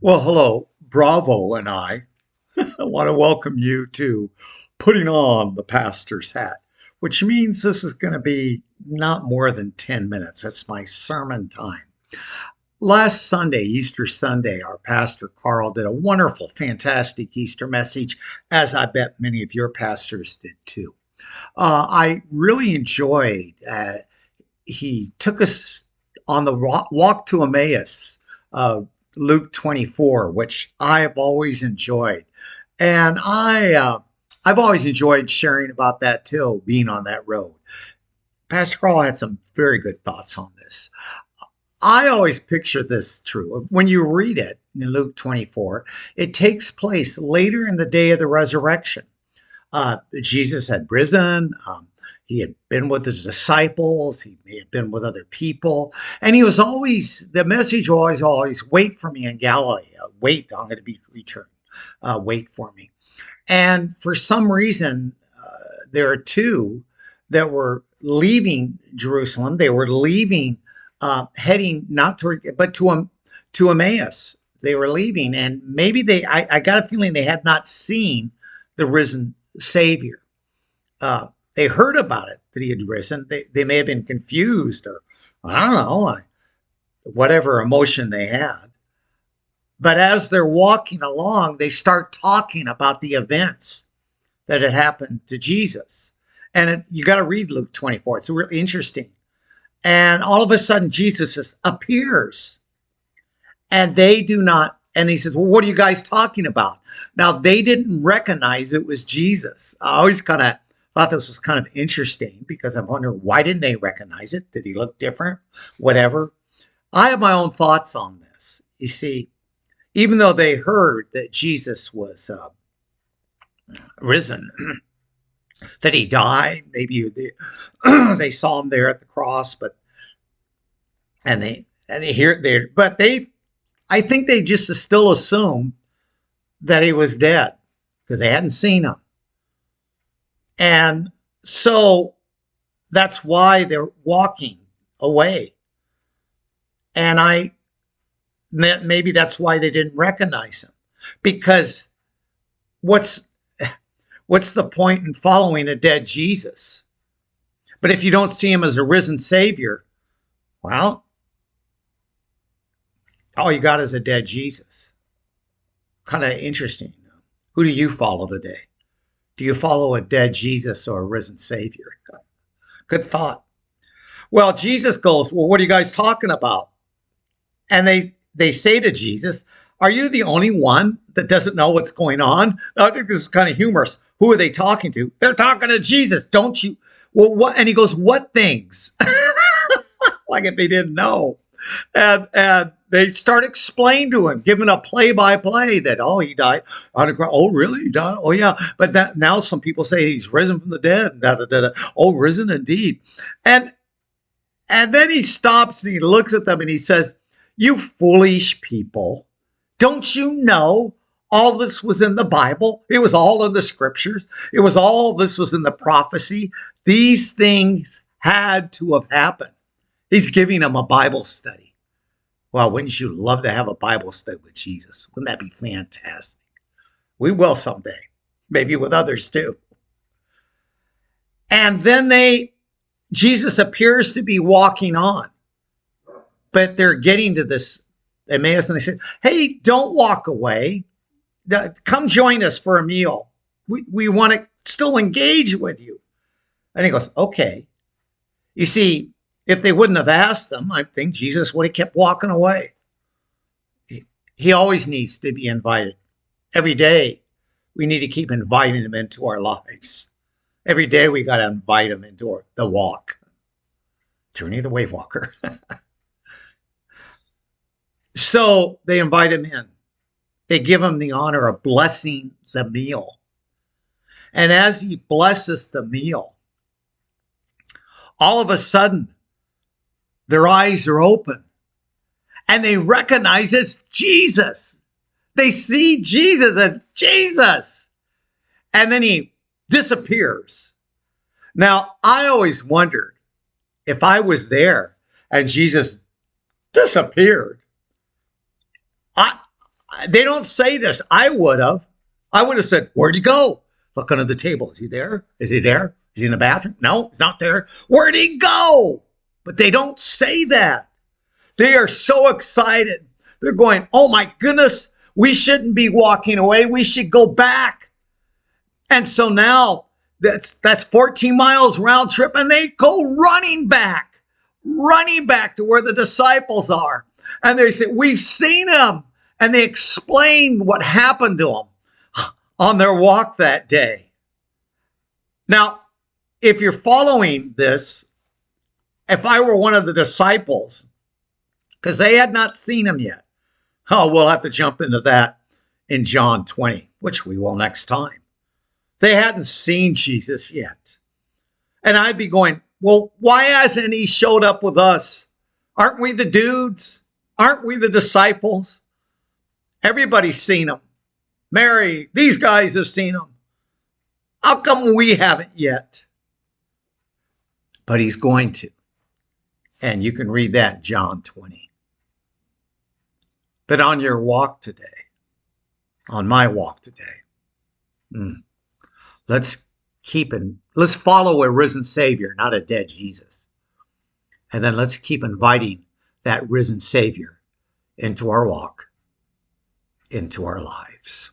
Well, hello, Bravo and I want to welcome you to putting on the pastor's hat, which means this is going to be not more than 10 minutes. That's my sermon time. Last Sunday, Easter Sunday, our pastor Carl did a wonderful, fantastic Easter message, as I bet many of your pastors did too. I really enjoyed, he took us on the walk to Emmaus, uh, Luke 24, which I've always enjoyed. And I've always enjoyed sharing about that too, being on that road. Pastor Carl had some very good thoughts on this. I always picture this true. When you read it in Luke 24, it takes place later in the day of the resurrection. Jesus had risen. He had been with his disciples. He may have been with other people. And he was always, the message was always, wait for me in Galilee. Wait, I'm going to be returned. Wait for me. And for some reason, there are two that were leaving Jerusalem. They were leaving, heading not toward, but to Emmaus. They were leaving, and maybe I got a feeling they had not seen the risen Savior. They heard about it, that he had risen. They may have been confused, or I don't know, whatever emotion they had. But as they're walking along, they start talking about the events that had happened to Jesus. And you got to read Luke 24. It's really interesting. And all of a sudden, Jesus just appears. And they do not. And he says, well, what are you guys talking about? Now, they didn't recognize it was Jesus. I always kind of thought this was kind of interesting, because I'm wondering, why didn't they recognize it? Did he look different? Whatever. I have my own thoughts on this. You see, even though they heard that Jesus was risen, that he died, maybe they saw him there at the cross, and they hear it there, but I think they just still assume that he was dead, because they hadn't seen him. And so that's why they're walking away. And maybe that's why they didn't recognize him, because what's the point in following a dead Jesus? But if you don't see him as a risen Savior, well, all you got is a dead Jesus. Kind of interesting. Who do you follow today? Do you follow a dead Jesus or a risen Savior? Good thought. Well, Jesus goes, well, what are you guys talking about? And they say to Jesus, are you the only one that doesn't know what's going on? I think this is kind of humorous. Who are they talking to? They're talking to Jesus. Don't you? Well, what? And he goes, what things? Like if he didn't know. And they start explaining to him, giving a play-by-play that, oh, he died on the ground. Oh, really? He died? Oh, yeah. But now some people say he's risen from the dead. Da, da, da, da. Oh, risen indeed. And then he stops and he looks at them and he says, you foolish people, don't you know all this was in the Bible? It was all in the scriptures. This was in the prophecy. These things had to have happened. He's giving them a Bible study. Well, wouldn't you love to have a Bible study with Jesus? Wouldn't that be fantastic? We will someday, maybe with others too. And then Jesus appears to be walking on, but they're getting to this Emmaus, and they said, hey, don't walk away. Come join us for a meal. We want to still engage with you. And he goes, okay. You see, if they wouldn't have asked them, I think Jesus would have kept walking away. He always needs to be invited. Every day, we need to keep inviting him into our lives. Every day, we got to invite him into the walk. Journey of the Wave Walker. So they invite him in. They give him the honor of blessing the meal. And as he blesses the meal, all of a sudden, their eyes are open and they recognize it's Jesus. They see Jesus as Jesus. And then he disappears. Now, I always wondered if I was there and Jesus disappeared. They don't say this. I would have. I would have said, where'd he go? Look under the table. Is he there? Is he there? Is he in the bathroom? No, he's not there. Where'd he go? But they don't say that. They are so excited. They're going, oh my goodness, we shouldn't be walking away. We should go back. And so now that's 14 miles round trip, and they go running back to where the disciples are. And they say, we've seen him. And they explain what happened to them on their walk that day. Now, if you're following this, if I were one of the disciples, because they had not seen him yet, we'll have to jump into that in John 20, which we will next time. They hadn't seen Jesus yet. And I'd be going, well, why hasn't he showed up with us? Aren't we the dudes? Aren't we the disciples? Everybody's seen him. Mary, these guys have seen him. How come we haven't yet? But he's going to. And you can read that in John 20. But on your walk today, on my walk today, let's follow a risen Savior, not a dead Jesus. And then let's keep inviting that risen Savior into our walk, into our lives.